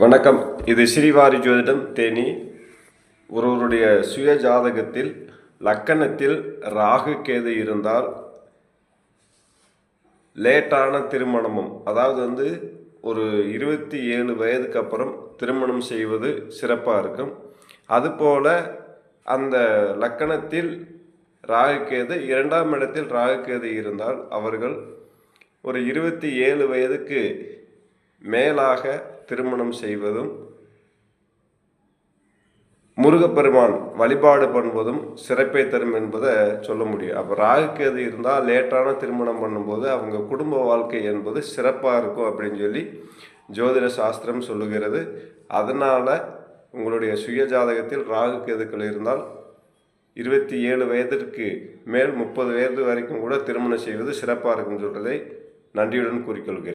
வணக்கம். இது ஸ்ரீவாரி ஜோதிடம் தேனி. ஒருவருடைய சுய ஜாதகத்தில் லக்கணத்தில் ராகு கேது இருந்தால் லேட்டான திருமணமும், அதாவது ஒரு 27 வயதுக்கு அப்புறம் திருமணம் செய்வது சிறப்பாக இருக்கும். அதுபோல் அந்த லக்கணத்தில் ராகு கேது 2ஆம் இடத்தில் ராகு கேது இருந்தால் அவர்கள் ஒரு 27 வயதுக்கு மேலாக திருமணம் செய்வதும் முருகப்பெருமான் வழிபாடு பண்ணுவதும் சிறப்பை தரும் என்பதை சொல்ல முடியும். அப்போ ராகு கேது இருந்தால் லேட்டான திருமணம் பண்ணும்போது அவங்க குடும்ப வாழ்க்கை என்பது சிறப்பாக இருக்கும் அப்படின்னு சொல்லி ஜோதிட சாஸ்திரம் சொல்லுகிறது. அதனால் உங்களுடைய சுய ஜாதகத்தில் ராகு கேதுக்கள் இருந்தால் 27 வயதிற்கு மேல் 30 வயது வரைக்கும் கூட திருமணம் செய்வது சிறப்பாக இருக்குன்னு சொல்கிறதை நன்றியுடன் கூறிக்கொள்கிறேன்.